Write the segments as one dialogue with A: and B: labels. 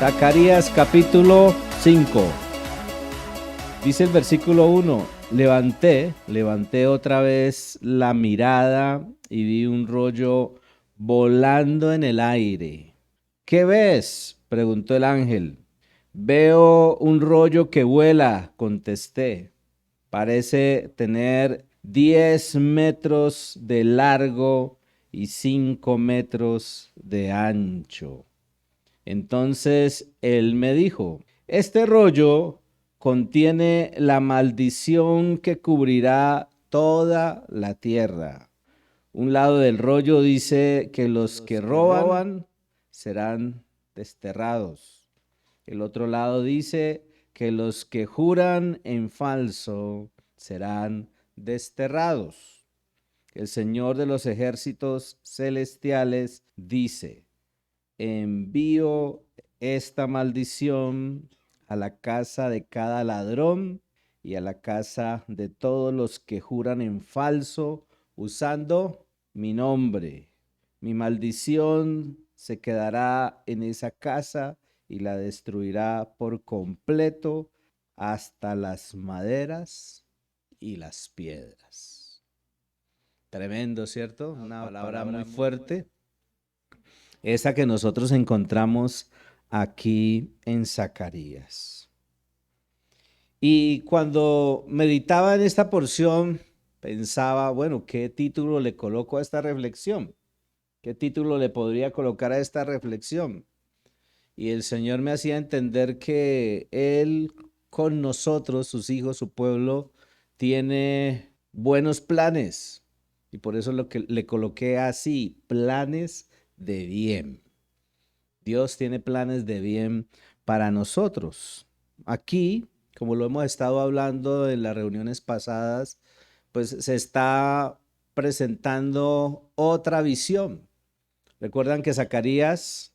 A: Zacarías capítulo 5. Dice el versículo 1, levanté otra vez la mirada y vi un rollo volando en el aire. ¿Qué ves?, preguntó el ángel. Veo un rollo que vuela, contesté. Parece tener 10 metros de largo y 5 metros de ancho. Entonces él me dijo, este rollo contiene la maldición que cubrirá toda la tierra. Un lado del rollo dice que los que roban serán desterrados. El otro lado dice que los que juran en falso serán desterrados. El Señor de los ejércitos celestiales dice, envío esta maldición a la casa de cada ladrón y a la casa de todos los que juran en falso usando mi nombre. Mi maldición se quedará en esa casa y la destruirá por completo hasta las maderas y las piedras. Tremendo, ¿cierto? Una palabra muy fuerte. Esa que nosotros encontramos aquí en Zacarías. Y cuando meditaba en esta porción, pensaba, bueno, ¿qué título le coloco a esta reflexión? ¿Qué título le podría colocar a esta reflexión? Y el Señor me hacía entender que Él con nosotros, sus hijos, su pueblo, tiene buenos planes. Y por eso lo que le coloqué así, planes de bien. Dios tiene planes de bien para nosotros. Aquí, como lo hemos estado hablando en las reuniones pasadas, pues se está presentando otra visión. Recuerdan que Zacarías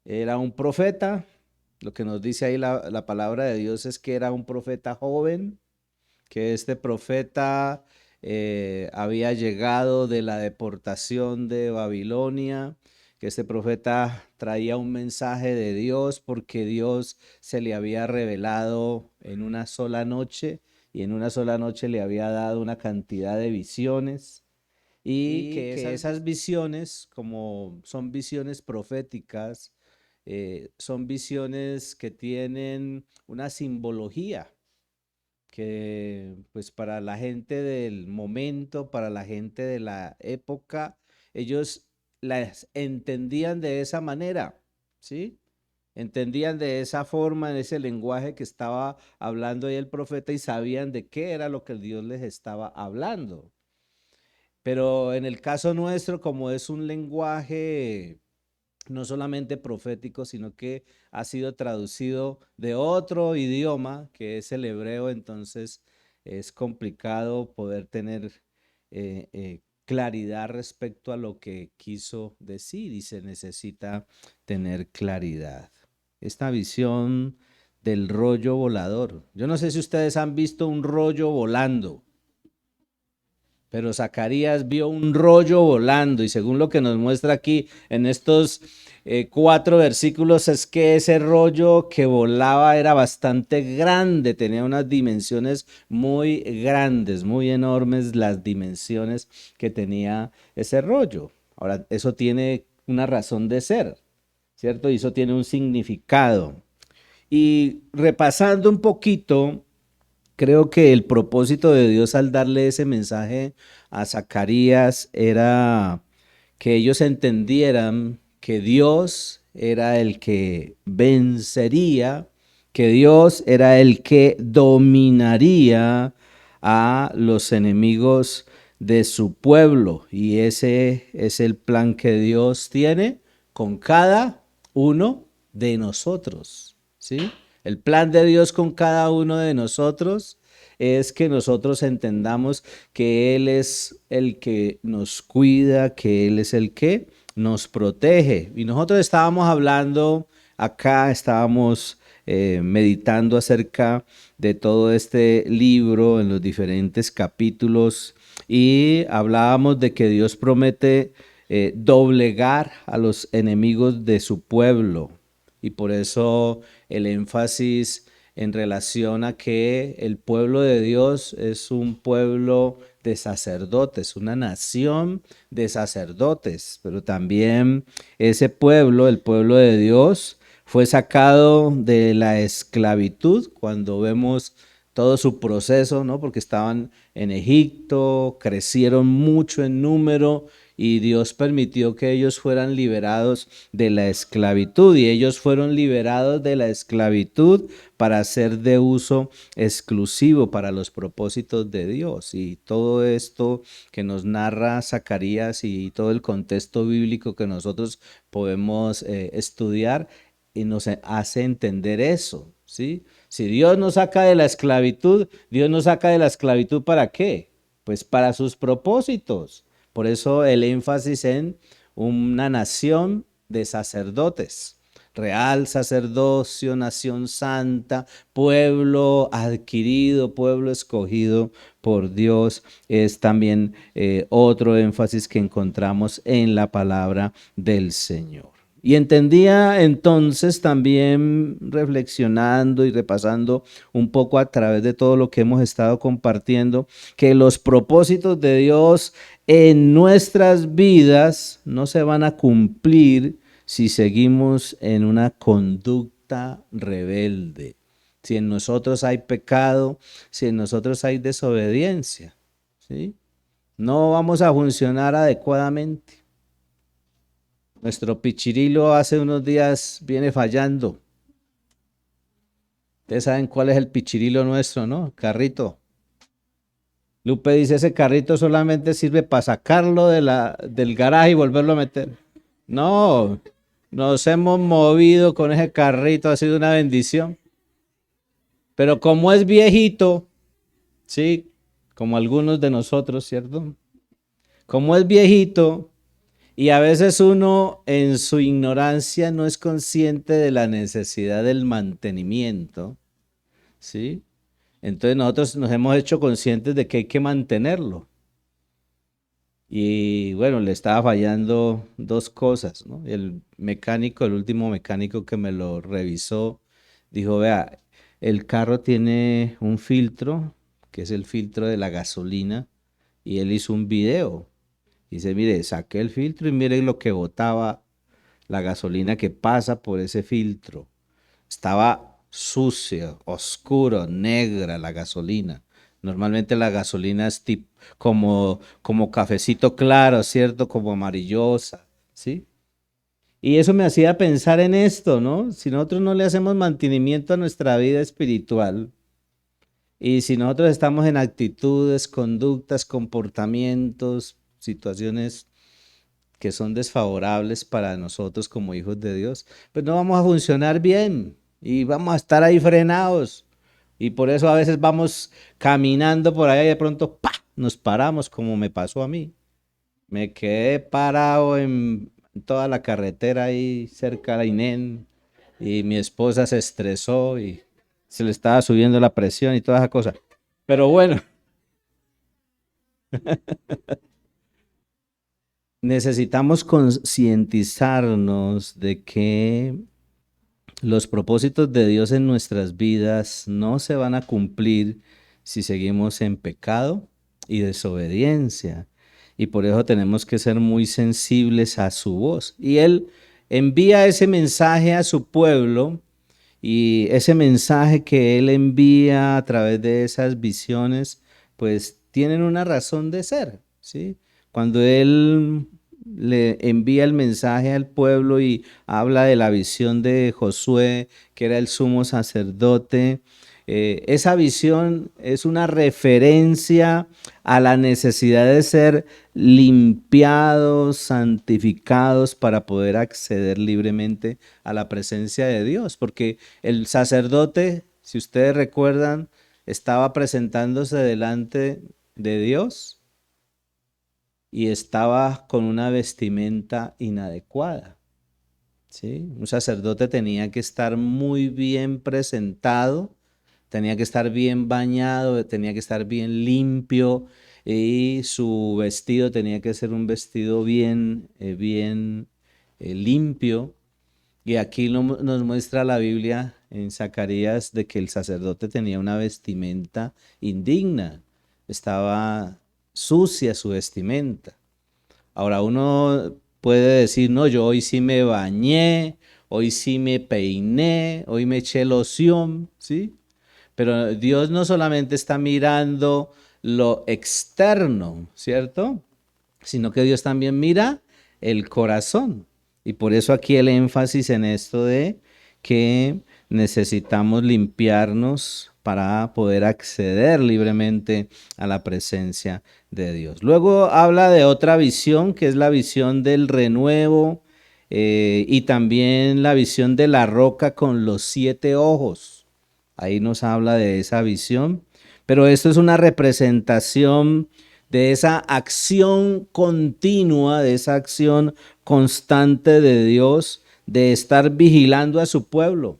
A: era un profeta. Lo que nos dice ahí la palabra de Dios es que era un profeta joven, que este profeta había llegado de la deportación de Babilonia, que este profeta traía un mensaje de Dios porque Dios se le había revelado en una sola noche y en una sola noche le había dado una cantidad de visiones y que esas visiones, como son visiones proféticas, son visiones que tienen una simbología que pues para la gente del momento, para la gente de la época, ellos las entendían de esa manera, ¿sí? Entendían de esa forma, en ese lenguaje que estaba hablando ahí el profeta y sabían de qué era lo que Dios les estaba hablando. Pero en el caso nuestro, como es un lenguaje no solamente profético, sino que ha sido traducido de otro idioma, que es el hebreo, entonces es complicado poder tener claridad respecto a lo que quiso decir y se necesita tener claridad. Esta visión del rollo volador. Yo no sé si ustedes han visto un rollo volando. Pero Zacarías vio un rollo volando y según lo que nos muestra aquí en estos 4 versículos es que ese rollo que volaba era bastante grande, tenía unas dimensiones muy grandes, muy enormes las dimensiones que tenía ese rollo. Ahora, eso tiene una razón de ser, ¿cierto? Y eso tiene un significado. Y repasando un poquito, creo que el propósito de Dios al darle ese mensaje a Zacarías era que ellos entendieran que Dios era el que vencería, que Dios era el que dominaría a los enemigos de su pueblo. Y ese es el plan que Dios tiene con cada uno de nosotros, ¿sí? El plan de Dios con cada uno de nosotros es que nosotros entendamos que Él es el que nos cuida, que Él es el que nos protege. Y nosotros estábamos hablando acá, estábamos meditando acerca de todo este libro en los diferentes capítulos y hablábamos de que Dios promete doblegar a los enemigos de su pueblo. Y por eso el énfasis en relación a que el pueblo de Dios es un pueblo de sacerdotes, una nación de sacerdotes, pero también ese pueblo, el pueblo de Dios, fue sacado de la esclavitud cuando vemos todo su proceso, ¿no? Porque estaban en Egipto, crecieron mucho en número y Dios permitió que ellos fueran liberados de la esclavitud y ellos fueron liberados de la esclavitud para ser de uso exclusivo para los propósitos de Dios. Y todo esto que nos narra Zacarías y todo el contexto bíblico que nosotros podemos estudiar y nos hace entender eso, ¿sí? Si Dios nos saca de la esclavitud, Dios nos saca de la esclavitud ¿para qué? Pues para sus propósitos. Por eso el énfasis en una nación de sacerdotes, real sacerdocio, nación santa, pueblo adquirido, pueblo escogido por Dios, es también otro énfasis que encontramos en la palabra del Señor. Y entendía entonces también reflexionando y repasando un poco a través de todo lo que hemos estado compartiendo, que los propósitos de Dios en nuestras vidas no se van a cumplir si seguimos en una conducta rebelde, si en nosotros hay pecado, si en nosotros hay desobediencia, ¿sí? No vamos a funcionar adecuadamente. Nuestro pichirilo hace unos días viene fallando. Ustedes saben cuál es el pichirilo nuestro, ¿no? Carrito. Lupe dice, ese carrito solamente sirve para sacarlo del garaje y volverlo a meter. No, nos hemos movido con ese carrito, ha sido una bendición. Pero como es viejito, sí, como algunos de nosotros, ¿cierto? Como es viejito y a veces uno en su ignorancia no es consciente de la necesidad del mantenimiento, ¿sí? Entonces nosotros nos hemos hecho conscientes de que hay que mantenerlo. Y bueno, le estaba fallando dos cosas, ¿no? El mecánico, el último mecánico que me lo revisó, dijo, vea, el carro tiene un filtro, que es el filtro de la gasolina, y él hizo un video. Dice, mire, saqué el filtro y mire lo que botaba la gasolina que pasa por ese filtro. Estaba sucio, oscuro, negra la gasolina. Normalmente la gasolina es como cafecito claro, ¿cierto? Como amarillosa, ¿sí? Y eso me hacía pensar en esto, ¿no? Si nosotros no le hacemos mantenimiento a nuestra vida espiritual y si nosotros estamos en actitudes, conductas, comportamientos, situaciones que son desfavorables para nosotros como hijos de Dios, pues no vamos a funcionar bien y vamos a estar ahí frenados. Y por eso a veces vamos caminando por ahí y de pronto ¡pa! Nos paramos como me pasó a mí. Me quedé parado en toda la carretera ahí cerca de Inén y mi esposa se estresó y se le estaba subiendo la presión y toda esa cosa. Pero bueno, necesitamos concientizarnos de que los propósitos de Dios en nuestras vidas no se van a cumplir si seguimos en pecado y desobediencia. Y por eso tenemos que ser muy sensibles a su voz. Y Él envía ese mensaje a su pueblo y ese mensaje que Él envía a través de esas visiones, pues tienen una razón de ser, ¿sí? Cuando Él le envía el mensaje al pueblo y habla de la visión de Josué, que era el sumo sacerdote, esa visión es una referencia a la necesidad de ser limpiados, santificados para poder acceder libremente a la presencia de Dios, porque el sacerdote, si ustedes recuerdan, estaba presentándose delante de Dios y estaba con una vestimenta inadecuada. ¿Sí? Un sacerdote tenía que estar muy bien presentado, tenía que estar bien bañado, tenía que estar bien limpio y su vestido tenía que ser un vestido bien limpio Y aquí nos muestra la Biblia en Zacarías de que el sacerdote tenía una vestimenta indigna, estaba sucia su vestimenta. Ahora uno puede decir, no, yo hoy sí me bañé, hoy sí me peiné, hoy me eché loción, ¿sí? Pero Dios no solamente está mirando lo externo, ¿cierto? Sino que Dios también mira el corazón. Y por eso aquí el énfasis en esto de que necesitamos limpiarnos para poder acceder libremente a la presencia de Dios. Luego habla de otra visión, que es la visión del renuevo y también la visión de la roca con los 7 ojos. Ahí nos habla de esa visión, pero esto es una representación de esa acción continua, de esa acción constante de Dios, de estar vigilando a su pueblo.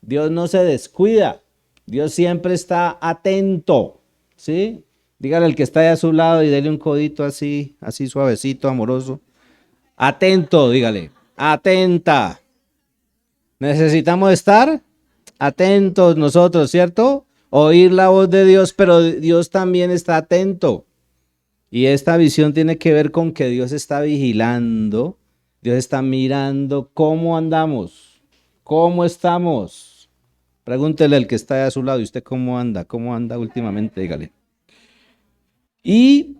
A: Dios no se descuida, Dios siempre está atento, ¿sí? Dígale al que está ahí a su lado y dele un codito así, así suavecito, amoroso. Atento, dígale, atenta. Necesitamos estar atentos nosotros, ¿cierto? Oír la voz de Dios, pero Dios también está atento. Y esta visión tiene que ver con que Dios está vigilando, Dios está mirando cómo andamos, cómo estamos. Pregúntele al que está a su lado, ¿y usted cómo anda últimamente? Dígale. Y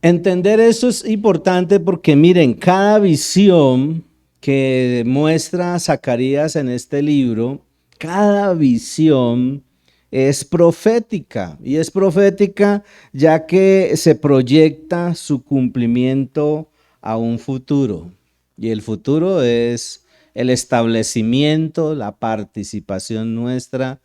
A: entender eso es importante porque miren, cada visión que muestra Zacarías en este libro, cada visión es profética y es profética ya que se proyecta su cumplimiento a un futuro y el futuro es el establecimiento, la participación nuestra,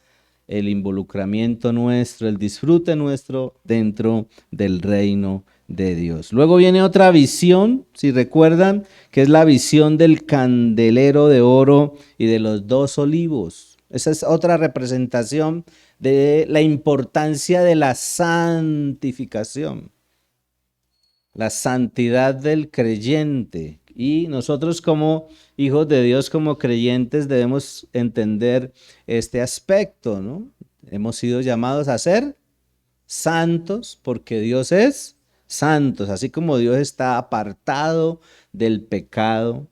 A: el involucramiento nuestro, el disfrute nuestro dentro del reino de Dios. Luego viene otra visión, si recuerdan, que es la visión del candelero de oro y de los 2 olivos. Esa es otra representación de la importancia de la santificación, la santidad del creyente. Y nosotros como hijos de Dios, como creyentes, debemos entender este aspecto, ¿no? Hemos sido llamados a ser santos porque Dios es santos, así como Dios está apartado del pecado.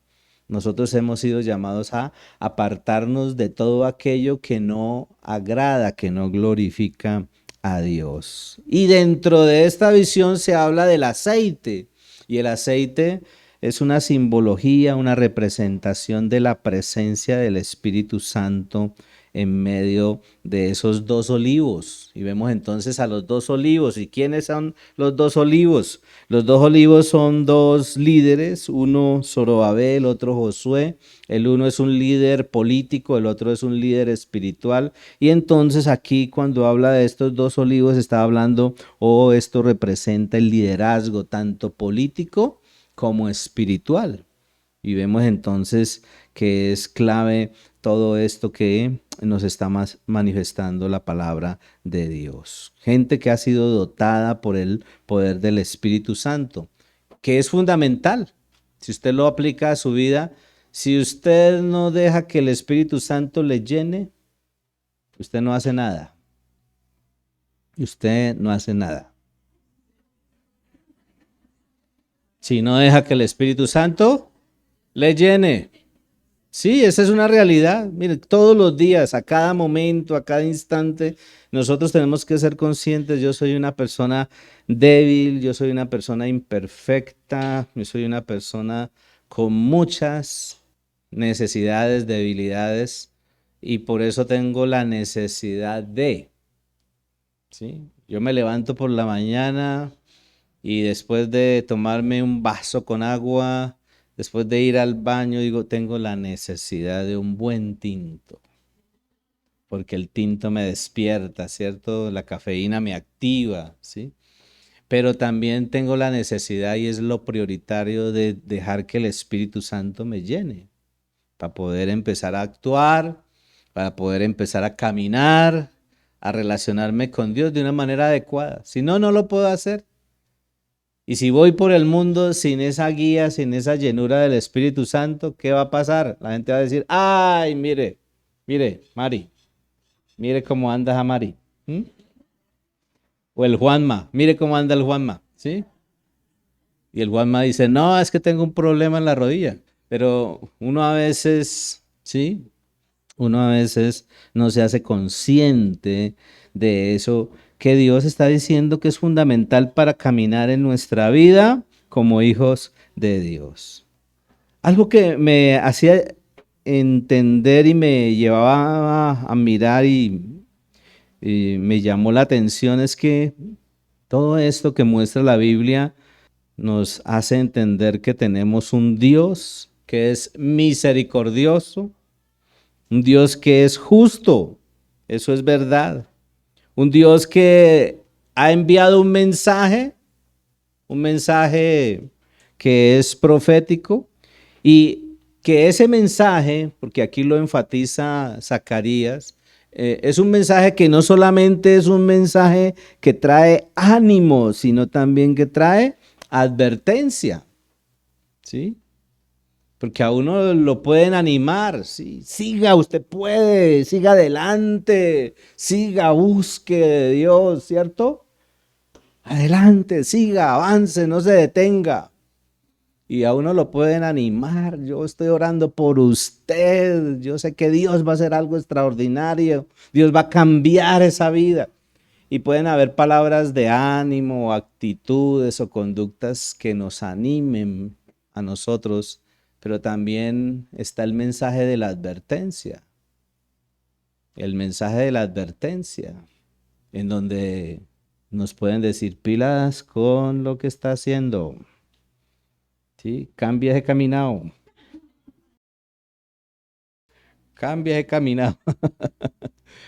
A: Nosotros hemos sido llamados a apartarnos de todo aquello que no agrada, que no glorifica a Dios. Y dentro de esta visión se habla del aceite. Y el aceite es una simbología, una representación de la presencia del Espíritu Santo en medio de esos 2 olivos. Y vemos entonces a los 2 olivos. ¿Y quiénes son los 2 olivos? Los 2 olivos son 2 líderes, uno Zorobabel, otro Josué. El uno es un líder político, el otro es un líder espiritual. Y entonces aquí cuando habla de estos 2 olivos está hablando, esto representa el liderazgo tanto político como espiritual. Y vemos entonces que es clave todo esto que nos está manifestando la palabra de Dios. Gente que ha sido dotada por el poder del Espíritu Santo, que es fundamental. Si usted lo aplica a su vida, si usted no deja que el Espíritu Santo le llene, usted no hace nada. Usted no hace nada. Si no deja que el Espíritu Santo le llene. Sí, esa es una realidad. Mire, todos los días, a cada momento, a cada instante, nosotros tenemos que ser conscientes. Yo soy una persona débil, yo soy una persona imperfecta, yo soy una persona con muchas necesidades, debilidades, y por eso tengo la necesidad de, ¿sí? Yo me levanto por la mañana y después de tomarme un vaso con agua, después de ir al baño, digo, tengo la necesidad de un buen tinto, porque el tinto me despierta, ¿cierto? La cafeína me activa, ¿sí? Pero también tengo la necesidad y es lo prioritario de dejar que el Espíritu Santo me llene, para poder empezar a actuar, para poder empezar a caminar, a relacionarme con Dios de una manera adecuada. Si no, no lo puedo hacer. Y si voy por el mundo sin esa guía, sin esa llenura del Espíritu Santo, ¿qué va a pasar? La gente va a decir, ay, mire, mire, Mari, mire cómo anda a Mari. ¿Mm? O el Juanma, mire cómo anda el Juanma, ¿sí? Y el Juanma dice, no, es que tengo un problema en la rodilla. Pero uno a veces, ¿sí? Uno a veces no se hace consciente de eso que Dios está diciendo que es fundamental para caminar en nuestra vida como hijos de Dios. Algo que me hacía entender y me llevaba a mirar y me llamó la atención es que todo esto que muestra la Biblia nos hace entender que tenemos un Dios que es misericordioso, un Dios que es justo, eso es verdad. Un Dios que ha enviado un mensaje que es profético y que ese mensaje, porque aquí lo enfatiza Zacarías, es un mensaje que no solamente es un mensaje que trae ánimo, sino también que trae advertencia, ¿sí? Porque a uno lo pueden animar, ¿sí? Siga, usted puede, siga adelante, siga, busque de Dios, ¿cierto? Adelante, siga, avance, no se detenga. Y a uno lo pueden animar, yo estoy orando por usted, yo sé que Dios va a hacer algo extraordinario, Dios va a cambiar esa vida. Y pueden haber palabras de ánimo, actitudes o conductas que nos animen a nosotros, pero también está el mensaje de la advertencia, en donde nos pueden decir pilas con lo que está haciendo, ¿sí? Cambia de caminado,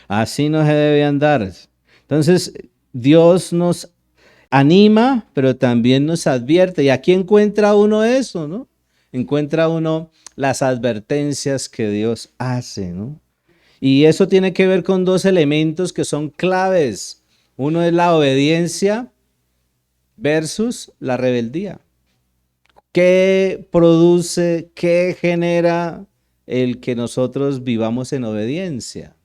A: así no se debe andar. Entonces, Dios nos anima, pero también nos advierte. Y aquí encuentra uno eso, ¿no? Encuentra uno las advertencias que Dios hace, ¿no? Y eso tiene que ver con dos elementos que son claves. Uno es la obediencia versus la rebeldía. ¿Qué produce, qué genera el que nosotros vivamos en obediencia?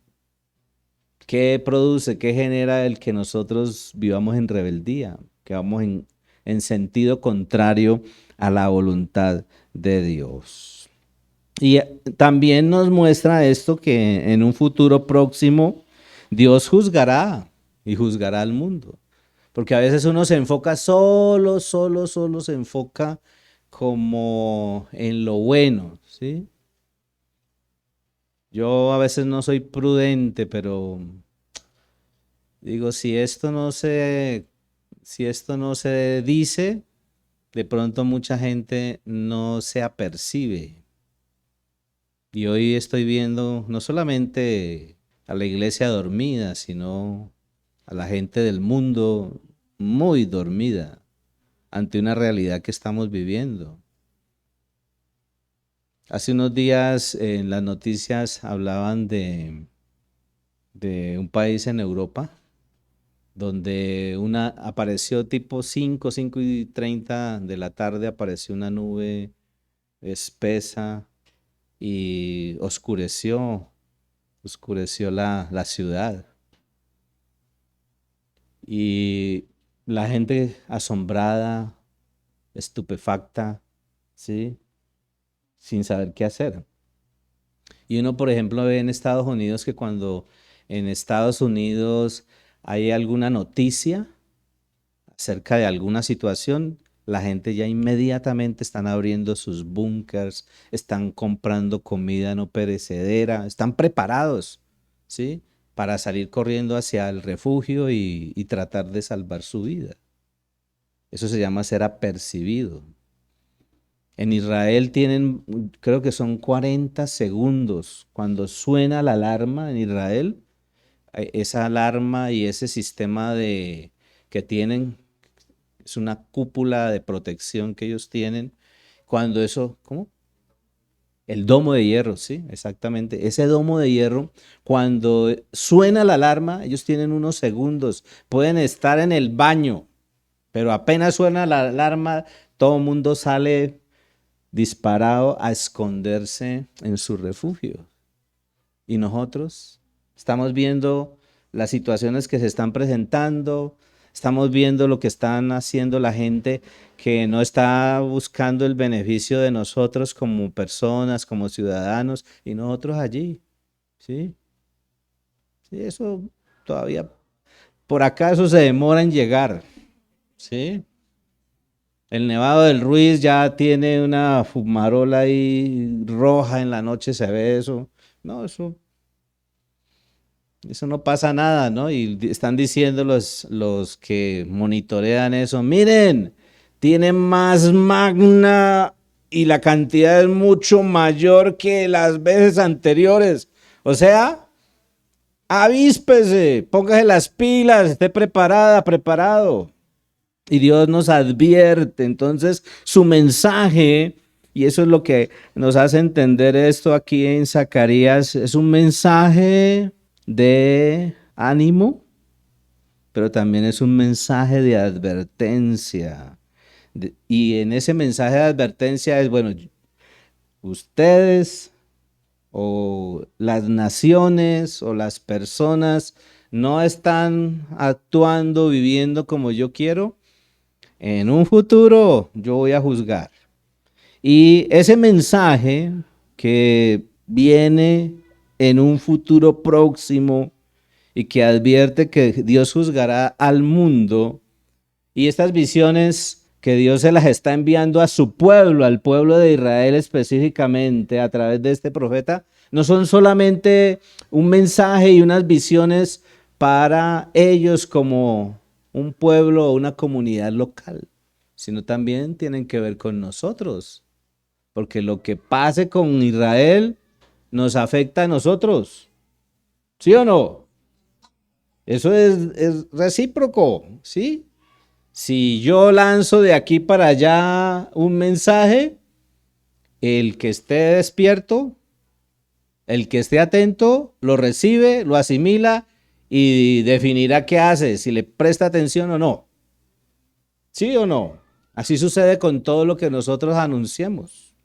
A: ¿Qué produce, qué genera el que nosotros vivamos en rebeldía? Que vamos en sentido contrario a la voluntad de Dios. Y también nos muestra esto que en un futuro próximo Dios juzgará y juzgará al mundo. Porque a veces uno se enfoca solo se enfoca como en lo bueno, ¿sí? Yo a veces no soy prudente, pero digo, si esto no se dice, de pronto mucha gente no se apercibe. Y hoy estoy viendo no solamente a la iglesia dormida, sino a la gente del mundo muy dormida ante una realidad que estamos viviendo. Hace unos días en las noticias hablaban de un país en Europa donde apareció tipo 5:30 de la tarde, apareció una nube espesa y oscureció la ciudad. Y la gente asombrada, estupefacta, ¿sí? Sin saber qué hacer. Y uno, por ejemplo, ve en Estados Unidos que cuando en Estados Unidos hay alguna noticia acerca de alguna situación, la gente ya inmediatamente están abriendo sus búnkers, están comprando comida no perecedera, están preparados, ¿sí? Para salir corriendo hacia el refugio y tratar de salvar su vida. Eso se llama ser apercibido. En Israel tienen, creo que son 40 segundos. Cuando suena la alarma en Israel, esa alarma y ese sistema que tienen, es una cúpula de protección que ellos tienen. Cuando eso, ¿cómo? El domo de hierro, sí, exactamente. Ese domo de hierro, cuando suena la alarma, ellos tienen unos segundos. Pueden estar en el baño, Pero apenas suena la alarma, todo el mundo sale disparado a esconderse en su refugio. Y nosotros estamos viendo las situaciones que se están presentando, estamos viendo lo que están haciendo la gente que no está buscando el beneficio de nosotros como personas, como ciudadanos, y nosotros allí, ¿sí? Sí, eso todavía, por acá eso se demora en llegar, ¿sí? El Nevado del Ruiz ya tiene una fumarola ahí roja en la noche, se ve eso. No, eso no pasa nada, ¿no? Y están diciendo los que monitorean eso, miren, tiene más magna y la cantidad es mucho mayor que las veces anteriores. O sea, avíspese, póngase las pilas, esté preparada, preparado. Y Dios nos advierte, entonces su mensaje, y eso es lo que nos hace entender esto aquí en Zacarías, es un mensaje de ánimo, pero también es un mensaje de advertencia. Y en ese mensaje de advertencia es, bueno, ustedes o las naciones o las personas no están actuando, viviendo como yo quiero. En un futuro yo voy a juzgar. Y ese mensaje que viene en un futuro próximo y que advierte que Dios juzgará al mundo y estas visiones que Dios se las está enviando a su pueblo, al pueblo de Israel específicamente a través de este profeta, no son solamente un mensaje y unas visiones para ellos como un pueblo o una comunidad local, sino también tienen que ver con nosotros, porque lo que pase con Israel nos afecta a nosotros, ¿sí o no? Eso es recíproco, ¿sí? Si yo lanzo de aquí para allá un mensaje, el que esté despierto, el que esté atento, lo recibe, lo asimila y definirá qué hace, si le presta atención o no. ¿Sí o no? Así sucede con todo lo que nosotros anunciamos.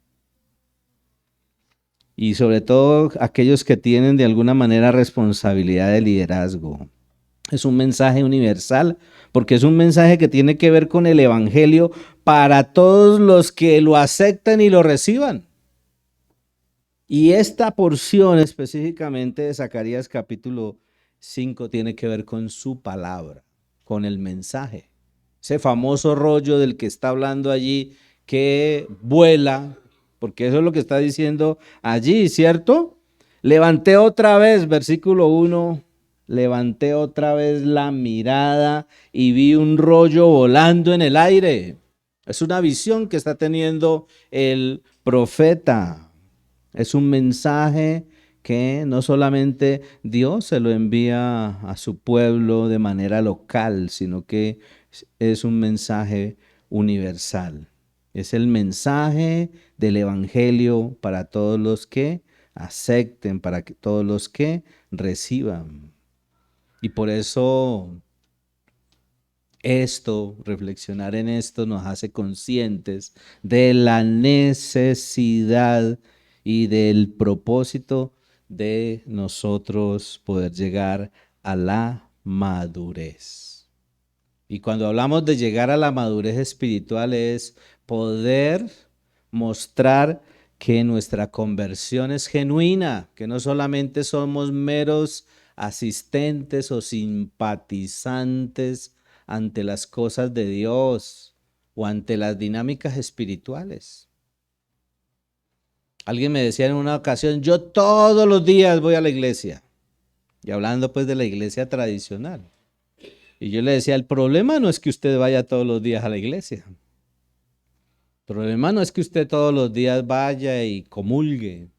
A: Y sobre todo aquellos que tienen de alguna manera responsabilidad de liderazgo. Es un mensaje universal porque es un mensaje que tiene que ver con el Evangelio para todos los que lo acepten y lo reciban. Y esta porción específicamente de Zacarías capítulo 5 tiene que ver con su palabra, con el mensaje. Ese famoso rollo del que está hablando allí que vuela, porque eso es lo que está diciendo allí, ¿cierto? Levanté otra vez, versículo 1, levanté otra vez la mirada y vi un rollo volando en el aire. Es una visión que está teniendo el profeta. Es un mensaje que no solamente Dios se lo envía a su pueblo de manera local, sino que es un mensaje universal. Es el mensaje del Evangelio para todos los que acepten, para todos los que reciban. Y por eso reflexionar en esto nos hace conscientes de la necesidad y del propósito de nosotros poder llegar a la madurez. Y cuando hablamos de llegar a la madurez espiritual es poder mostrar que nuestra conversión es genuina, que no solamente somos meros asistentes o simpatizantes ante las cosas de Dios o ante las dinámicas espirituales. Alguien me decía en una ocasión, yo todos los días voy a la iglesia, y hablando pues de la iglesia tradicional. Y yo le decía, el problema no es que usted vaya todos los días a la iglesia. El problema no es que usted todos los días vaya y comulgue. El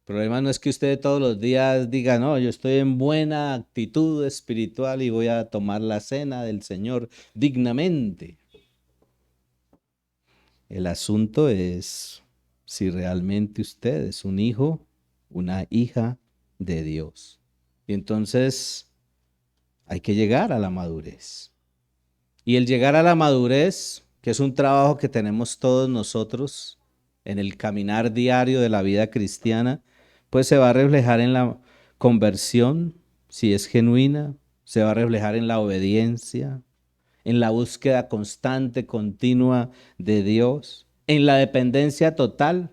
A: problema no es que usted todos los días diga, no, yo estoy en buena actitud espiritual y voy a tomar la cena del Señor dignamente. El asunto es si realmente usted es un hijo, una hija de Dios. Y entonces hay que llegar a la madurez. Y el llegar a la madurez, que es un trabajo que tenemos todos nosotros en el caminar diario de la vida cristiana, pues se va a reflejar en la conversión, si es genuina, se va a reflejar en la obediencia, en la búsqueda constante, continua de Dios, en la dependencia total,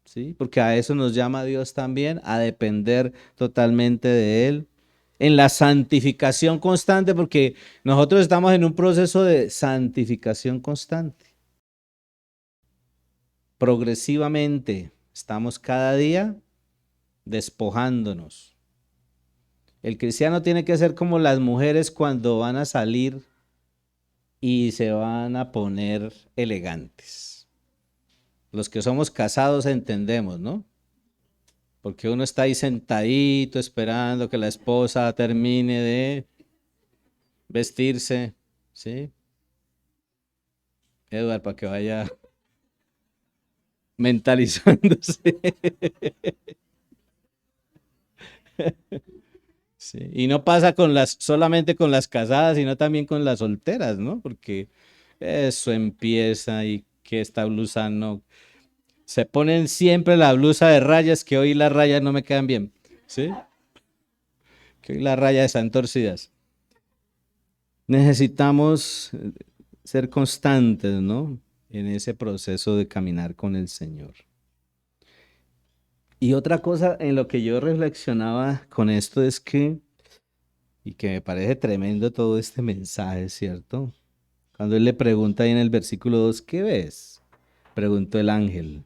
A: ¿sí? Porque a eso nos llama Dios también, a depender totalmente de Él, en la santificación constante, porque nosotros estamos en un proceso de santificación constante. Progresivamente estamos cada día despojándonos. El cristiano tiene que ser como las mujeres cuando van a salir y se van a poner elegantes. Los que somos casados entendemos, ¿no? Porque uno está ahí sentadito esperando que la esposa termine de vestirse, ¿sí? Edward, para que vaya mentalizándose. Sí. Y no pasa solamente con las casadas, sino también con las solteras, ¿no? Porque eso empieza y que esta blusa no. Se ponen siempre la blusa de rayas, que hoy las rayas no me quedan bien, ¿sí? Que hoy las rayas están torcidas. Necesitamos ser constantes, ¿no? En ese proceso de caminar con el Señor. Y otra cosa en lo que yo reflexionaba con esto es que, y que me parece tremendo todo este mensaje, ¿cierto? Cuando él le pregunta ahí en el versículo 2, ¿qué ves? Preguntó el ángel.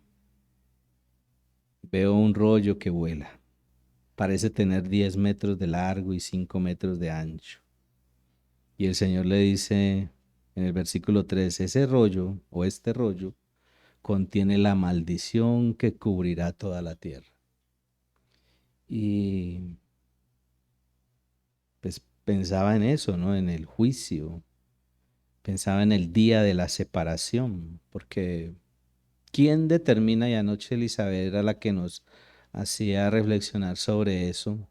A: Veo un rollo que vuela. Parece tener 10 metros de largo y 5 metros de ancho. Y el Señor le dice en el versículo 3, ese rollo o este rollo contiene la maldición que cubrirá toda la tierra. Y pues pensaba en eso, ¿no? En el juicio. Pensaba en el día de la separación, porque ¿quién determina? Y anoche Elizabeth era la que nos hacía reflexionar sobre eso.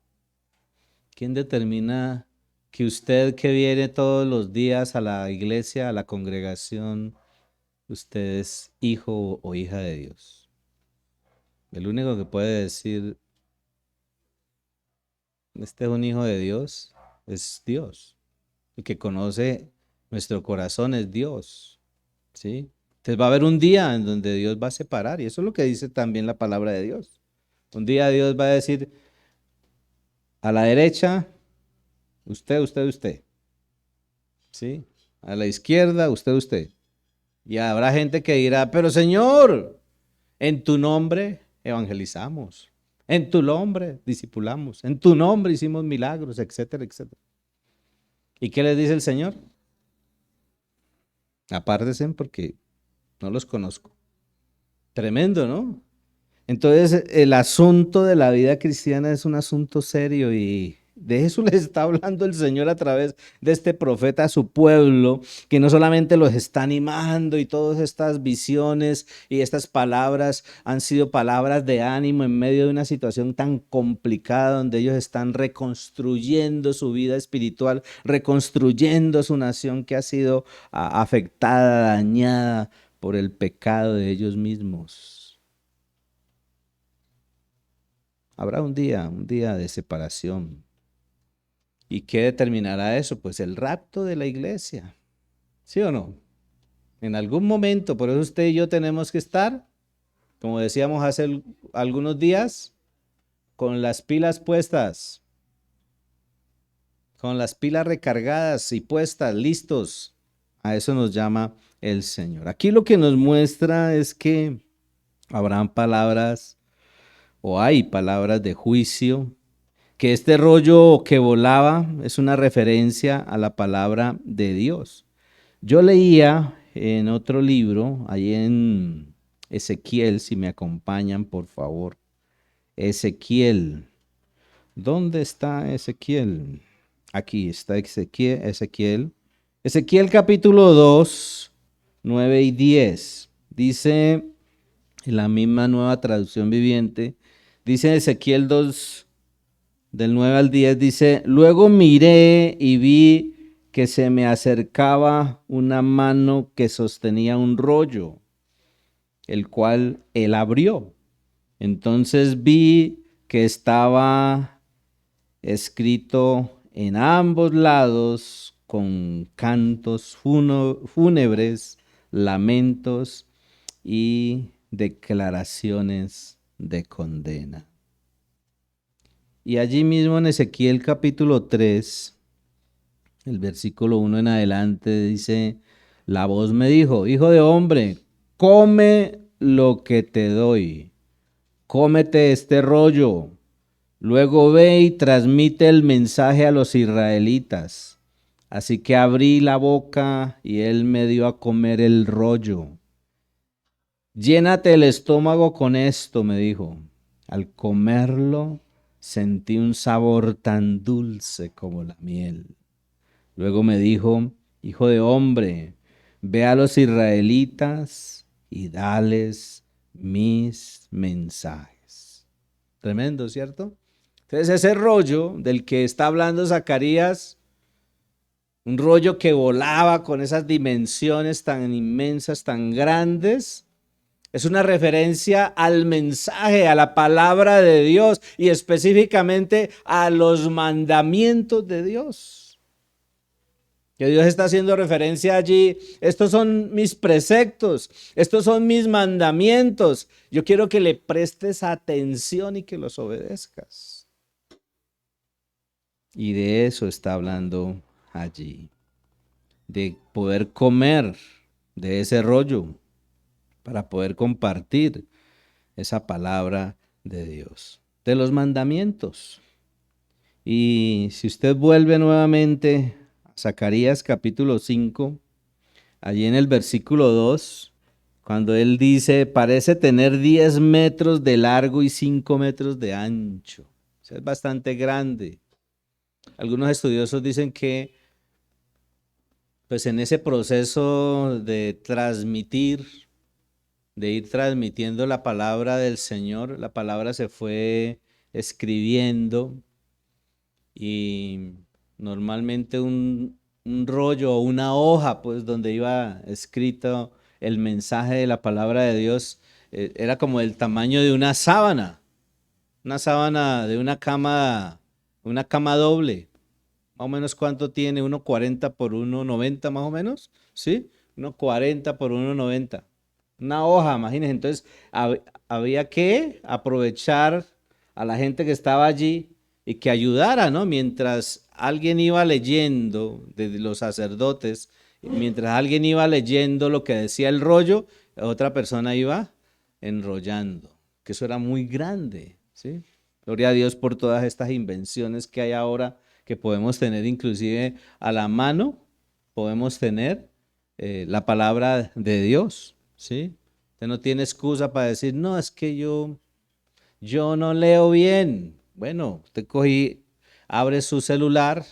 A: ¿Quién determina que usted que viene todos los días a la iglesia, a la congregación, usted es hijo o hija de Dios? El único que puede decir, este es un hijo de Dios, es Dios. El que conoce nuestro corazón es Dios, ¿sí? Entonces va a haber un día en donde Dios va a separar, y eso es lo que dice también la palabra de Dios. Un día Dios va a decir, a la derecha, usted, ¿sí? A la izquierda, usted. Y habrá gente que dirá, pero Señor, en tu nombre evangelizamos, en tu nombre discipulamos, en tu nombre hicimos milagros, etcétera, etcétera. ¿Y qué les dice el Señor? Apártense porque no los conozco. Tremendo, ¿no? Entonces, el asunto de la vida cristiana es un asunto serio y de eso les está hablando el Señor a través de este profeta a su pueblo, que no solamente los está animando y todas estas visiones y estas palabras han sido palabras de ánimo en medio de una situación tan complicada donde ellos están reconstruyendo su vida espiritual, reconstruyendo su nación que ha sido afectada, dañada por el pecado de ellos mismos. Habrá un día de separación. ¿Y qué determinará eso? Pues el rapto de la iglesia. ¿Sí o no? En algún momento, por eso usted y yo tenemos que estar, como decíamos hace algunos días, con las pilas puestas, con las pilas recargadas y puestas, listos. A eso nos llama el Señor. Aquí lo que nos muestra es que habrán palabras o hay palabras de juicio, que este rollo que volaba es una referencia a la palabra de Dios. Yo leía en otro libro, ahí en Ezequiel, si me acompañan, por favor. Ezequiel. ¿Dónde está Ezequiel? Aquí está Ezequiel. Ezequiel capítulo 2, 9 y 10. Dice en la misma Nueva Traducción Viviente, dice Ezequiel 2, del 9 al 10, dice, luego miré y vi que se me acercaba una mano que sostenía un rollo, el cual él abrió. Entonces vi que estaba escrito en ambos lados con cantos fúnebres, lamentos y declaraciones de condena. Y allí mismo en Ezequiel capítulo 3, el versículo 1 en adelante dice, la voz me dijo, hijo de hombre, come lo que te doy, cómete este rollo. Luego ve y transmite el mensaje a los israelitas. Así que abrí la boca y él me dio a comer el rollo. Llénate el estómago con esto, me dijo. Al comerlo sentí un sabor tan dulce como la miel. Luego me dijo, hijo de hombre, ve a los israelitas y dales mis mensajes. Tremendo, ¿cierto? Entonces ese rollo del que está hablando Zacarías, un rollo que volaba con esas dimensiones tan inmensas, tan grandes, es una referencia al mensaje, a la palabra de Dios y específicamente a los mandamientos de Dios. Que Dios está haciendo referencia allí, estos son mis preceptos, estos son mis mandamientos. Yo quiero que le prestes atención y que los obedezcas. Y de eso está hablando allí, de poder comer de ese rollo para poder compartir esa palabra de Dios, de los mandamientos. Y si usted vuelve nuevamente a Zacarías capítulo 5, allí en el versículo 2, cuando él dice, parece tener 10 metros de largo y 5 metros de ancho. O sea, es bastante grande. Algunos estudiosos dicen que pues en ese proceso de transmitir, de ir transmitiendo la palabra del Señor, la palabra se fue escribiendo y normalmente un rollo o una hoja, pues donde iba escrito el mensaje de la palabra de Dios, era como el tamaño de una sábana de una cama doble. Más o menos cuánto tiene, 1,40 por 1,90 más o menos, ¿sí? 1,40 por 1,90. Una hoja, imagínense. Entonces había que aprovechar a la gente que estaba allí y que ayudara, ¿no? Mientras alguien iba leyendo, de los sacerdotes, mientras alguien iba leyendo lo que decía el rollo, otra persona iba enrollando, que eso era muy grande, ¿sí? Gloria a Dios por todas estas invenciones que hay ahora, que podemos tener inclusive a la mano, podemos tener la palabra de Dios, ¿sí? Usted no tiene excusa para decir, no, es que yo no leo bien. Bueno, usted abre su celular,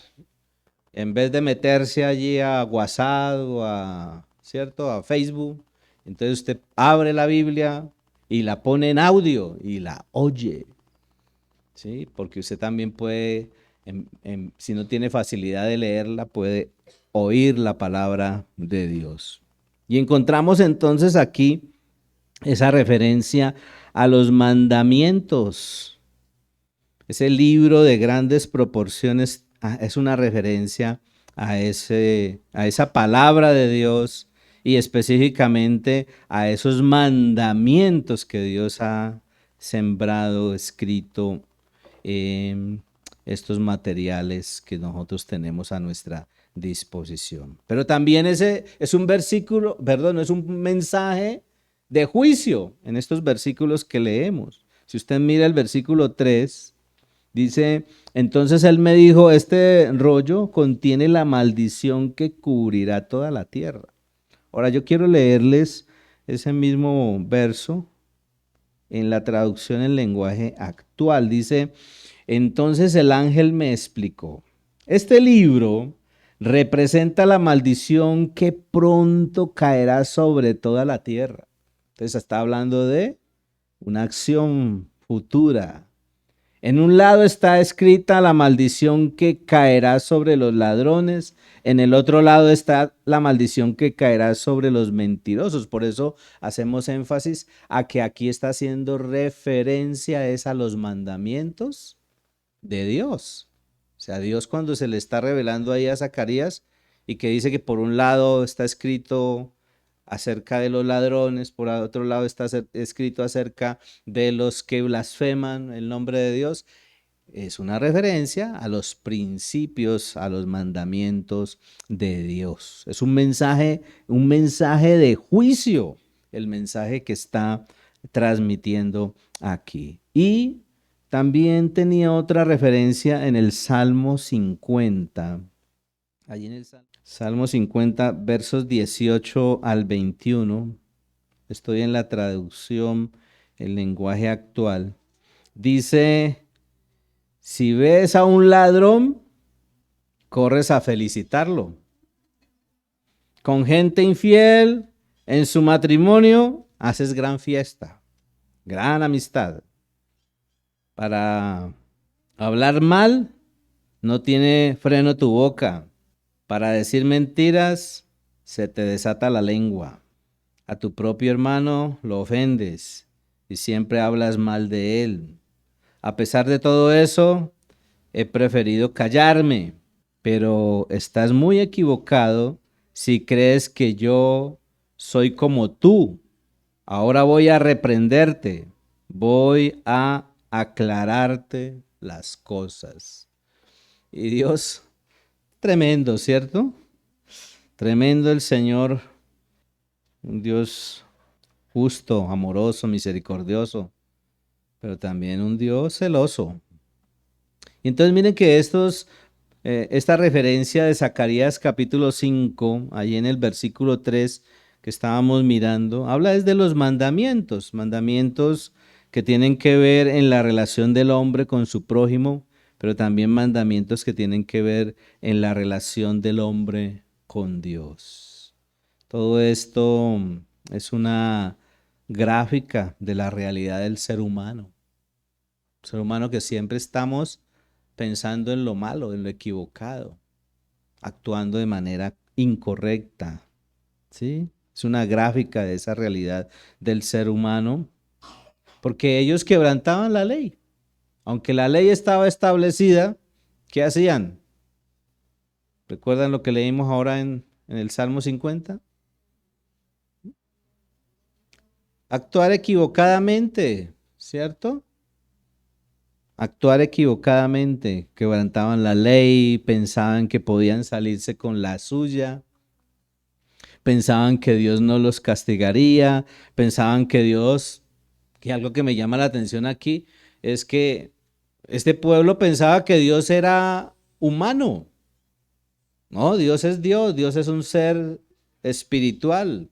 A: en vez de meterse allí a WhatsApp o ¿cierto? A Facebook, entonces usted abre la Biblia y la pone en audio y la oye, ¿sí? Porque usted también puede, si no tiene facilidad de leerla, puede oír la palabra de Dios. Y encontramos entonces aquí esa referencia a los mandamientos. Ese libro de grandes proporciones es una referencia a esa palabra de Dios y específicamente a esos mandamientos que Dios ha sembrado, escrito en estos materiales que nosotros tenemos a nuestra disposición. Pero también ese es un versículo, perdón, es un mensaje de juicio en estos versículos que leemos. Si usted mira el versículo 3, dice, entonces él me dijo, este rollo contiene la maldición que cubrirá toda la tierra. Ahora yo quiero leerles ese mismo verso en la traducción en lenguaje actual. Dice, entonces el ángel me explicó, este libro representa la maldición que pronto caerá sobre toda la tierra. Entonces está hablando de una acción futura. En un lado está escrita la maldición que caerá sobre los ladrones, en el otro lado está la maldición que caerá sobre los mentirosos. Por eso hacemos énfasis a que aquí está haciendo referencia es a los mandamientos de Dios. O sea, Dios cuando se le está revelando ahí a Zacarías y que dice que por un lado está escrito acerca de los ladrones, por otro lado está escrito acerca de los que blasfeman el nombre de Dios, es una referencia a los principios, a los mandamientos de Dios. Es un mensaje de juicio, el mensaje que está transmitiendo aquí. Y también tenía otra referencia en el Salmo 50. Allí en el Salmo 50, versos 18 al 21. Estoy en la traducción, el lenguaje actual. Dice: si ves a un ladrón, corres a felicitarlo. Con gente infiel en su matrimonio, haces gran fiesta, gran amistad. Para hablar mal, no tiene freno tu boca. Para decir mentiras, se te desata la lengua. A tu propio hermano lo ofendes y siempre hablas mal de él. A pesar de todo eso, he preferido callarme, pero estás muy equivocado si crees que yo soy como tú. Ahora voy a reprenderte, voy a aclararte las cosas. Y Dios, tremendo, ¿cierto? Tremendo el Señor, un Dios justo, amoroso, misericordioso, pero también un Dios celoso. Y entonces miren que esta referencia de Zacarías capítulo 5, ahí en el versículo 3 que estábamos mirando, habla desde los mandamientos, mandamientos que tienen que ver en la relación del hombre con su prójimo, pero también mandamientos que tienen que ver en la relación del hombre con Dios. Todo esto es una gráfica de la realidad del ser humano. Ser humano que siempre estamos pensando en lo malo, en lo equivocado, actuando de manera incorrecta, ¿sí? Es una gráfica de esa realidad del ser humano, porque ellos quebrantaban la ley. Aunque la ley estaba establecida, ¿qué hacían? ¿Recuerdan lo que leímos ahora en el Salmo 50? Actuar equivocadamente, ¿cierto? Actuar equivocadamente, quebrantaban la ley, pensaban que podían salirse con la suya, pensaban que Dios no los castigaría, pensaban que Dios, que algo que me llama la atención aquí es que este pueblo pensaba que Dios era humano. No, Dios es Dios, Dios es un ser espiritual,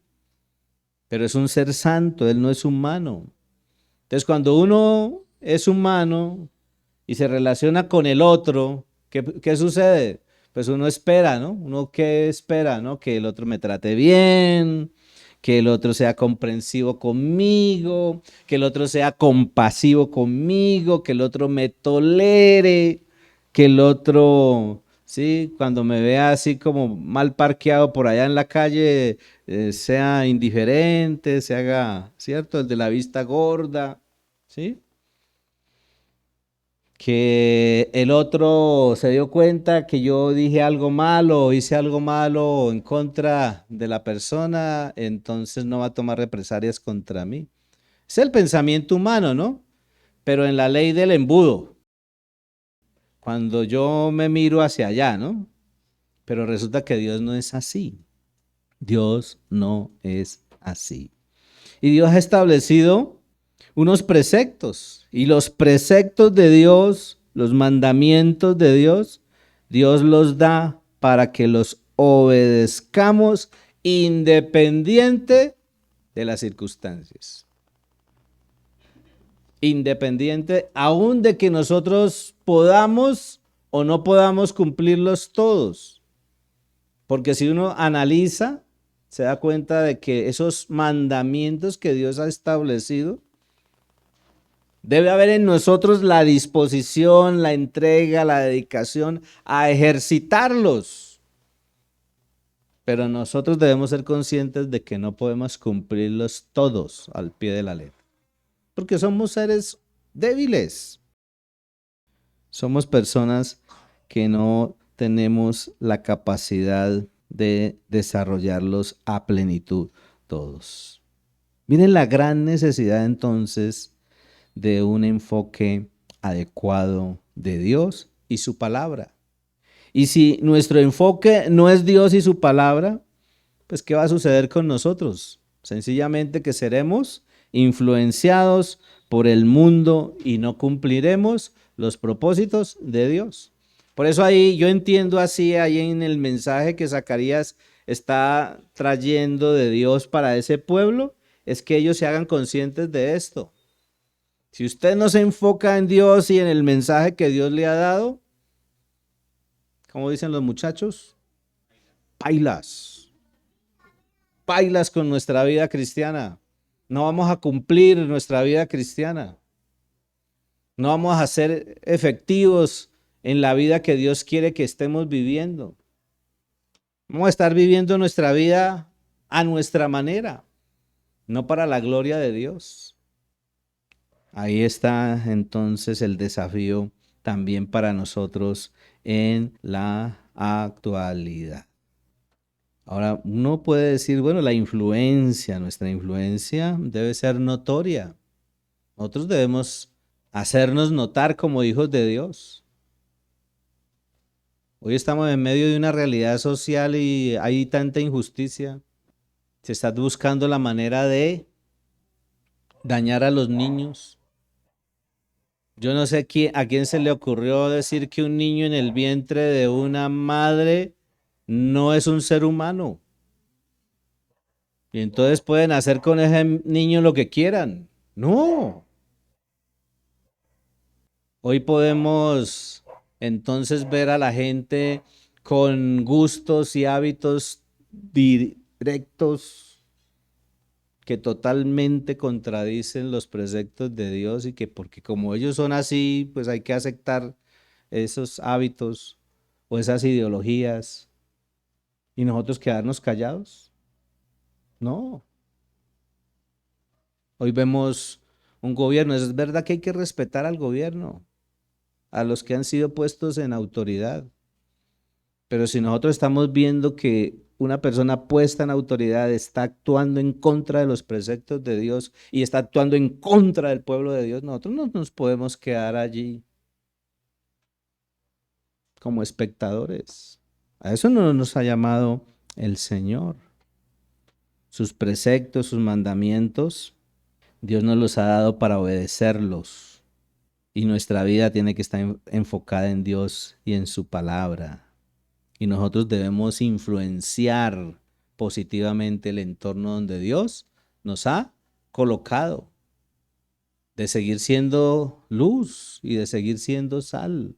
A: pero es un ser santo, Él no es humano. Entonces cuando uno es humano y se relaciona con el otro, ¿qué sucede? Pues uno espera, ¿no? Uno qué espera, ¿no? Que el otro me trate bien, que el otro sea comprensivo conmigo, que el otro sea compasivo conmigo, que el otro me tolere, que el otro, sí, cuando me vea así como mal parqueado por allá en la calle, sea indiferente, se haga, ¿cierto? El de la vista gorda, ¿sí? Que el otro se dio cuenta que yo dije algo malo o hice algo malo en contra de la persona, entonces no va a tomar represalias contra mí. Es el pensamiento humano, ¿no? Pero en la ley del embudo, cuando yo me miro hacia allá, ¿no? Pero resulta que Dios no es así. Dios no es así. Y Dios ha establecido unos preceptos. Y los preceptos de Dios, los mandamientos de Dios, Dios los da para que los obedezcamos independiente de las circunstancias. Independiente aún de que nosotros podamos o no podamos cumplirlos todos. Porque si uno analiza, se da cuenta de que esos mandamientos que Dios ha establecido Debe haber en nosotros la disposición, la entrega, la dedicación a ejercitarlos. Pero nosotros debemos ser conscientes de que no podemos cumplirlos todos al pie de la letra. Porque somos seres débiles. Somos personas que no tenemos la capacidad de desarrollarlos a plenitud todos. Miren la gran necesidad entonces de un enfoque adecuado de Dios y su palabra. Y si nuestro enfoque no es Dios y su palabra, pues ¿qué va a suceder con nosotros? Sencillamente que seremos influenciados por el mundo y no cumpliremos los propósitos de Dios. Por eso ahí yo entiendo así, ahí en el mensaje que Zacarías está trayendo de Dios para ese pueblo, es que ellos se hagan conscientes de esto. Si usted no se enfoca en Dios y en el mensaje que Dios le ha dado, como dicen los muchachos, pailas, pailas con nuestra vida cristiana. No vamos a cumplir nuestra vida cristiana. No vamos a ser efectivos en la vida que Dios quiere que estemos viviendo. Vamos a estar viviendo nuestra vida a nuestra manera, no para la gloria de Dios. Ahí está entonces el desafío también para nosotros en la actualidad. Ahora, uno puede decir, bueno, nuestra influencia debe ser notoria. Nosotros debemos hacernos notar como hijos de Dios. Hoy estamos en medio de una realidad social y hay tanta injusticia. Se está buscando la manera de dañar a los niños. Yo no sé a quién se le ocurrió decir que un niño en el vientre de una madre no es un ser humano. Y entonces pueden hacer con ese niño lo que quieran. No. Hoy podemos entonces ver a la gente con gustos y hábitos directos que totalmente contradicen los preceptos de Dios y que porque como ellos son así, pues hay que aceptar esos hábitos o esas ideologías y nosotros quedarnos callados. No. Hoy vemos un gobierno, es verdad que hay que respetar al gobierno, a los que han sido puestos en autoridad. Pero si nosotros estamos viendo que una persona puesta en autoridad está actuando en contra de los preceptos de Dios y está actuando en contra del pueblo de Dios, nosotros no nos podemos quedar allí como espectadores. A eso no nos ha llamado el Señor. Sus preceptos, sus mandamientos, Dios nos los ha dado para obedecerlos. Y nuestra vida tiene que estar enfocada en Dios y en su palabra. Y nosotros debemos influenciar positivamente el entorno donde Dios nos ha colocado, de seguir siendo luz y de seguir siendo sal,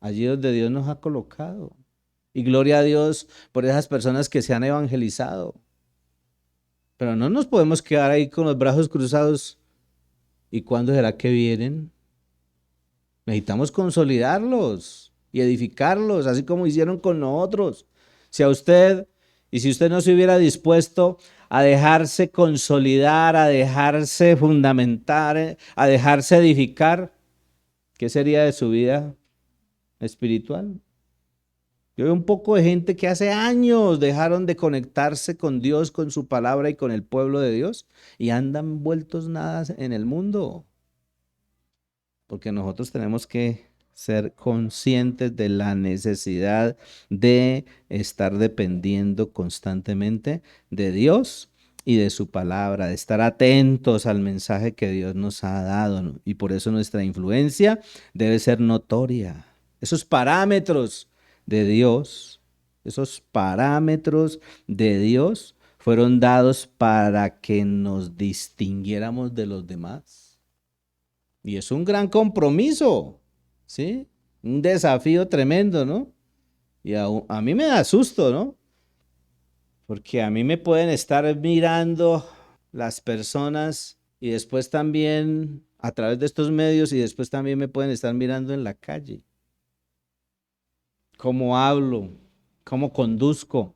A: allí donde Dios nos ha colocado. Y gloria a Dios por esas personas que se han evangelizado. Pero no nos podemos quedar ahí con los brazos cruzados. ¿Y cuándo será que vienen? Necesitamos consolidarlos y edificarlos, así como hicieron con nosotros. Si usted no se hubiera dispuesto a dejarse consolidar, a dejarse fundamentar, a dejarse edificar, ¿qué sería de su vida espiritual? Yo veo un poco de gente que hace años dejaron de conectarse con Dios, con su palabra y con el pueblo de Dios y andan vueltos nada en el mundo. Porque nosotros tenemos que ser conscientes de la necesidad de estar dependiendo constantemente de Dios y de su palabra, de estar atentos al mensaje que Dios nos ha dado, ¿no? Y por eso nuestra influencia debe ser notoria. Esos parámetros de Dios, esos parámetros de Dios fueron dados para que nos distinguiéramos de los demás. Y es un gran compromiso, ¿sí? Un desafío tremendo, ¿no? Y a mí me da susto, ¿no? Porque a mí me pueden estar mirando las personas y después también a través de estos medios y después también me pueden estar mirando en la calle. Cómo hablo, cómo conduzco,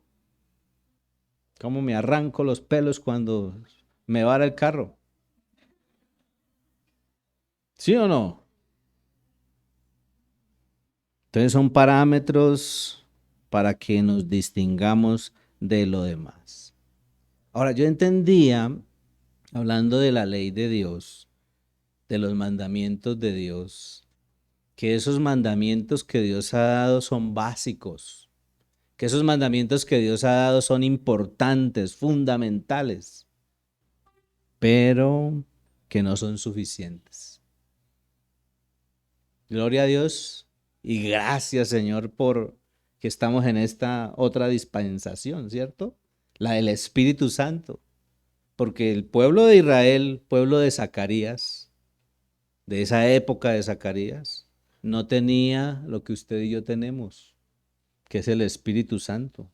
A: cómo me arranco los pelos cuando me vara el carro. ¿Sí o no? Entonces son parámetros para que nos distingamos de lo demás. Ahora, yo entendía, hablando de la ley de Dios, de los mandamientos de Dios, que esos mandamientos que Dios ha dado son básicos, que esos mandamientos que Dios ha dado son importantes, fundamentales, pero que no son suficientes. Gloria a Dios y gracias, Señor, por que estamos en esta otra dispensación, ¿cierto? La del Espíritu Santo. Porque el pueblo de Israel, pueblo de Zacarías, de esa época de Zacarías, no tenía lo que usted y yo tenemos, que es el Espíritu Santo,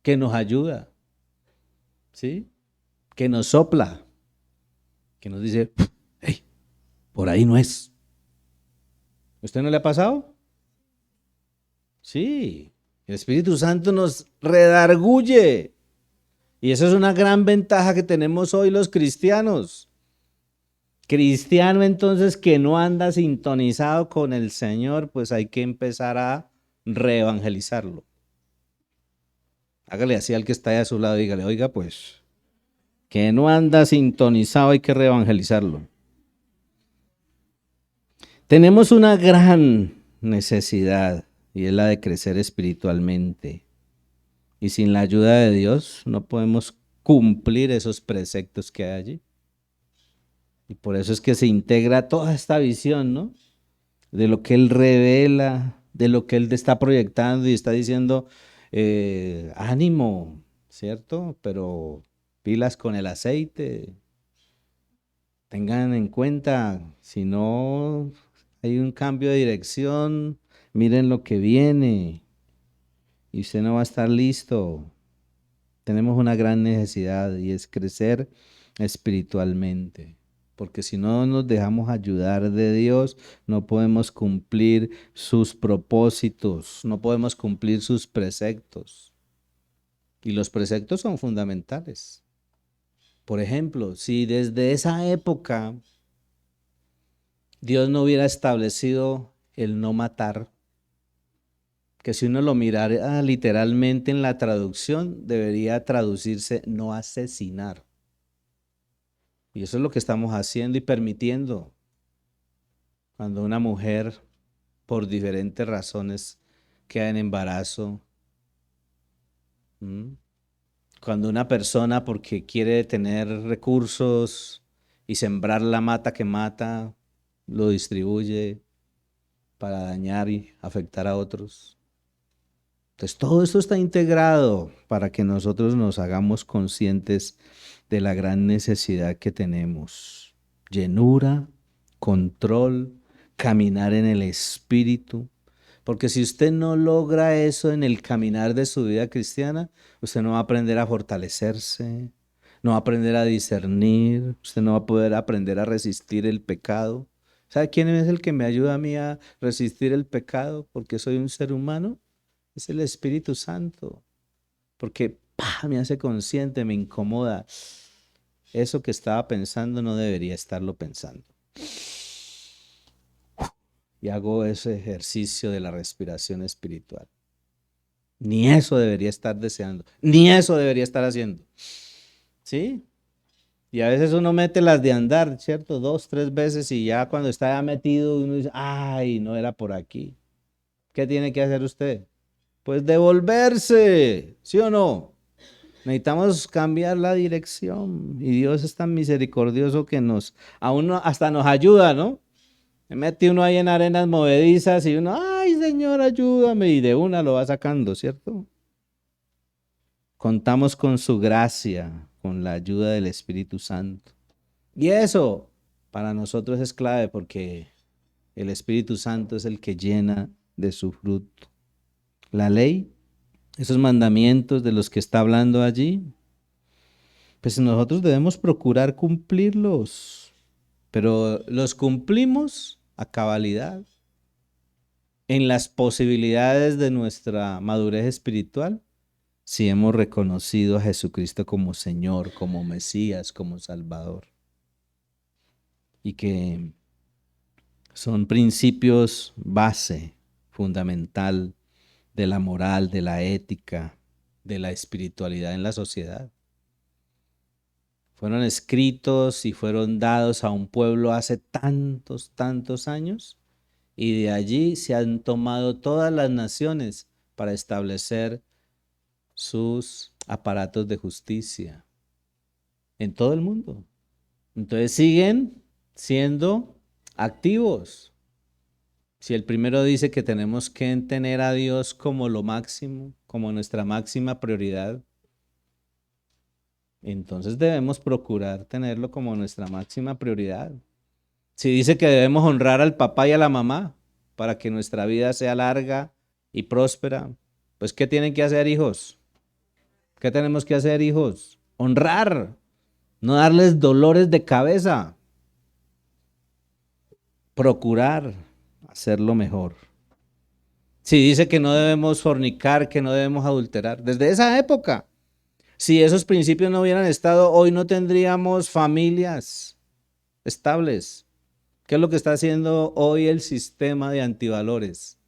A: que nos ayuda, ¿sí? Que nos sopla, que nos dice, hey, por ahí no es. ¿Usted no le ha pasado? Sí, el Espíritu Santo nos redarguye. Y esa es una gran ventaja que tenemos hoy los cristianos. Cristiano entonces que no anda sintonizado con el Señor, pues hay que empezar a reevangelizarlo. Hágale así al que está ahí a su lado, dígale, oiga pues, que no anda sintonizado, hay que reevangelizarlo. Tenemos una gran necesidad y es la de crecer espiritualmente. Y sin la ayuda de Dios no podemos cumplir esos preceptos que hay allí. Y por eso es que se integra toda esta visión, ¿no? De lo que Él revela, de lo que Él está proyectando y está diciendo, ánimo, ¿cierto? Pero pilas con el aceite. Tengan en cuenta, si no hay un cambio de dirección, miren lo que viene y usted no va a estar listo. Tenemos una gran necesidad y es crecer espiritualmente, porque si no nos dejamos ayudar de Dios, no podemos cumplir sus propósitos, no podemos cumplir sus preceptos. Y los preceptos son fundamentales. Por ejemplo, si desde esa época Dios no hubiera establecido el no matar, que si uno lo mirara literalmente en la traducción, debería traducirse no asesinar. Y eso es lo que estamos haciendo y permitiendo cuando una mujer, por diferentes razones, queda en embarazo. ¿Mm? Cuando una persona, porque quiere tener recursos y sembrar la mata que mata, lo distribuye para dañar y afectar a otros. Entonces, todo esto está integrado para que nosotros nos hagamos conscientes de la gran necesidad que tenemos. Llenura, control, caminar en el Espíritu. Porque si usted no logra eso en el caminar de su vida cristiana, usted no va a aprender a fortalecerse, no va a aprender a discernir, usted no va a poder aprender a resistir el pecado. ¿Sabe quién es el que me ayuda a mí a resistir el pecado? Porque soy un ser humano. Es el Espíritu Santo. Porque me hace consciente, me incomoda. Eso que estaba pensando no debería estarlo pensando. Y hago ese ejercicio de la respiración espiritual. Ni eso debería estar deseando. Ni eso debería estar haciendo. ¿Sí? Y a veces uno mete las de andar, ¿cierto? 2, 3 veces y ya cuando está ya metido uno dice, ay, no era por aquí. ¿Qué tiene que hacer usted? Pues devolverse, ¿sí o no? Necesitamos cambiar la dirección y Dios es tan misericordioso que a uno hasta nos ayuda, ¿no? Me mete uno ahí en arenas movedizas y uno, ay Señor, ayúdame y de una lo va sacando, ¿cierto? Contamos con su gracia, con la ayuda del Espíritu Santo. Y eso para nosotros es clave porque el Espíritu Santo es el que llena de su fruto. La ley, esos mandamientos de los que está hablando allí, pues nosotros debemos procurar cumplirlos, pero los cumplimos a cabalidad en las posibilidades de nuestra madurez espiritual si hemos reconocido a Jesucristo como Señor, como Mesías, como Salvador. Y que son principios base, fundamental de la moral, de la ética, de la espiritualidad en la sociedad. Fueron escritos y fueron dados a un pueblo hace tantos, tantos años, y de allí se han tomado todas las naciones para establecer sus aparatos de justicia en todo el mundo. Entonces siguen siendo activos. Si el primero dice que tenemos que tener a Dios como lo máximo, como nuestra máxima prioridad, entonces debemos procurar tenerlo como nuestra máxima prioridad. Si dice que debemos honrar al papá y a la mamá para que nuestra vida sea larga y próspera, pues ¿qué tienen que hacer, hijos? ¿Qué tenemos que hacer, hijos? Honrar, no darles dolores de cabeza. Procurar hacerlo mejor. Si dice que no debemos fornicar, que no debemos adulterar, desde esa época, si esos principios no hubieran estado, hoy no tendríamos familias estables. ¿Qué es lo que está haciendo hoy el sistema de antivalores?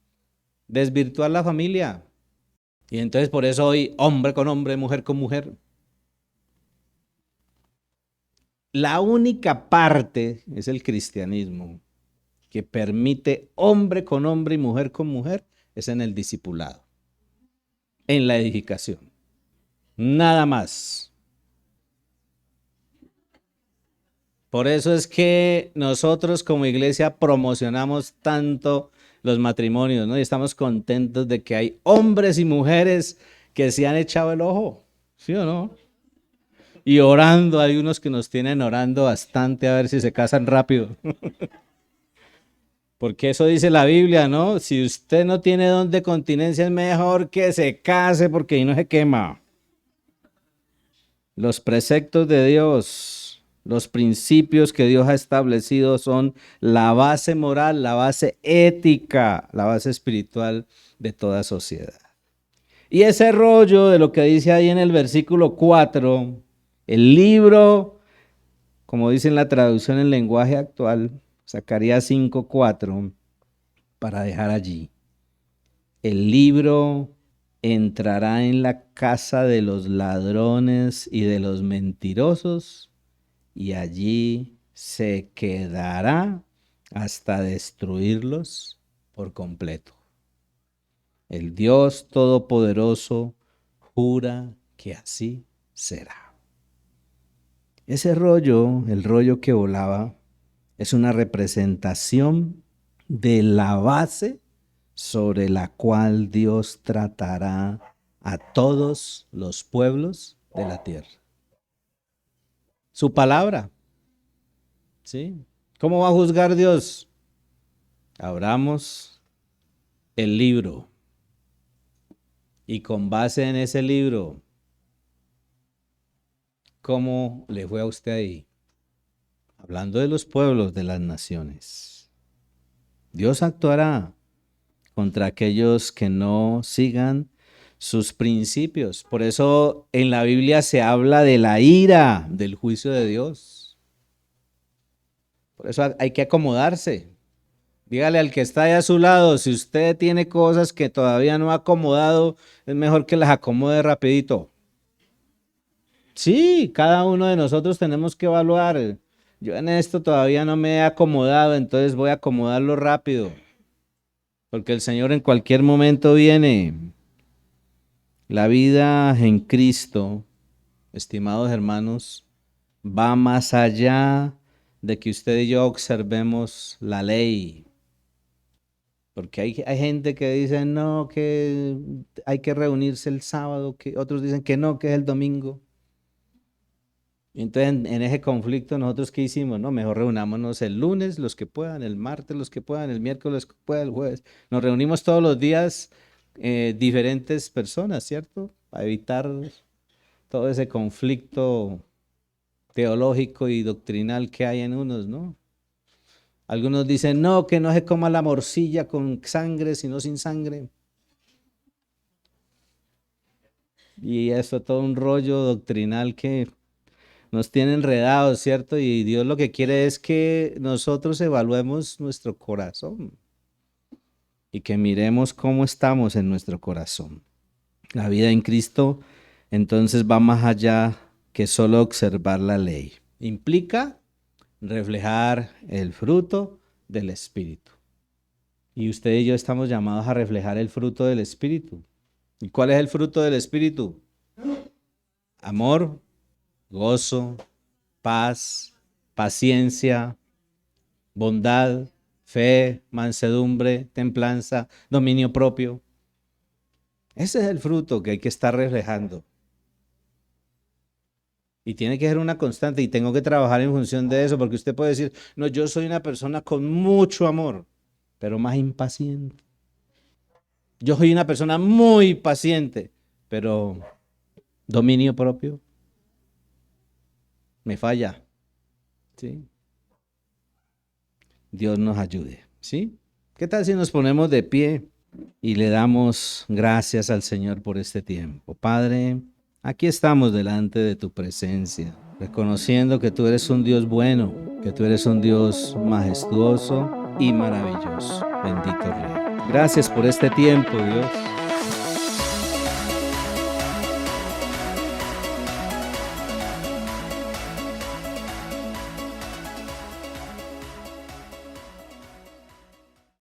A: Desvirtuar la familia. Y entonces por eso hoy hombre con hombre, mujer con mujer. La única parte es el cristianismo que permite hombre con hombre y mujer con mujer es en el discipulado, en la edificación. Nada más. Por eso es que nosotros como iglesia promocionamos tanto los matrimonios, ¿no? Y estamos contentos de que hay hombres y mujeres que se han echado el ojo, ¿sí o no? Y orando, hay unos que nos tienen orando bastante a ver si se casan rápido. Porque eso dice la Biblia, ¿no? Si usted no tiene don de continencia, es mejor que se case porque ahí no se quema. Los preceptos de Dios, los principios que Dios ha establecido son la base moral, la base ética, la base espiritual de toda sociedad. Y ese rollo de lo que dice ahí en el versículo 4, el libro, como dice en la traducción en lenguaje actual, Zacarías 5:4, para dejar allí. El libro entrará en la casa de los ladrones y de los mentirosos, y allí se quedará hasta destruirlos por completo. El Dios Todopoderoso jura que así será. Ese rollo, el rollo que volaba, es una representación de la base sobre la cual Dios tratará a todos los pueblos de la tierra. Su palabra, ¿sí? ¿Cómo va a juzgar Dios? Abramos el libro y con base en ese libro, ¿cómo le fue a usted ahí? Hablando de los pueblos, de las naciones. Dios actuará contra aquellos que no sigan sus principios. Por eso en la Biblia se habla de la ira, del juicio de Dios. Por eso hay que acomodarse. Dígale al que está ahí a su lado, si usted tiene cosas que todavía no ha acomodado, es mejor que las acomode rapidito. Sí, cada uno de nosotros tenemos que evaluar. Yo en esto todavía no me he acomodado, entonces voy a acomodarlo rápido. Porque el Señor en cualquier momento viene. La vida en Cristo, estimados hermanos, va más allá de que usted y yo observemos la ley. Porque hay gente que dice no, que hay que reunirse el sábado, que otros dicen que no, que es el domingo. Y entonces en ese conflicto nosotros ¿qué hicimos? No, mejor reunámonos el lunes, los que puedan, el martes, los que puedan, el miércoles, los que puedan, el jueves. Nos reunimos todos los días diferentes personas, ¿cierto? Para evitar todo ese conflicto teológico y doctrinal que hay en unos, ¿no? Algunos dicen, no, que no se coma la morcilla con sangre, sino sin sangre. Y eso todo un rollo doctrinal que nos tiene enredados, ¿cierto? Y Dios lo que quiere es que nosotros evaluemos nuestro corazón y que miremos cómo estamos en nuestro corazón. La vida en Cristo entonces va más allá que solo observar la ley. Implica reflejar el fruto del Espíritu. Y usted y yo estamos llamados a reflejar el fruto del Espíritu. ¿Y cuál es el fruto del Espíritu? Amor, gozo, paz, paciencia, bondad, fe, mansedumbre, templanza, dominio propio. Ese es el fruto que hay que estar reflejando. Y tiene que ser una constante y tengo que trabajar en función de eso, porque usted puede decir, no, yo soy una persona con mucho amor, pero más impaciente. Yo soy una persona muy paciente, pero dominio propio me falla. ¿Sí? Dios nos ayude. ¿Sí? ¿Qué tal si nos ponemos de pie y le damos gracias al Señor por este tiempo? Padre, aquí estamos delante de tu presencia, reconociendo que tú eres un Dios bueno, que tú eres un Dios majestuoso y maravilloso. Bendito Rey. Gracias por este tiempo, Dios.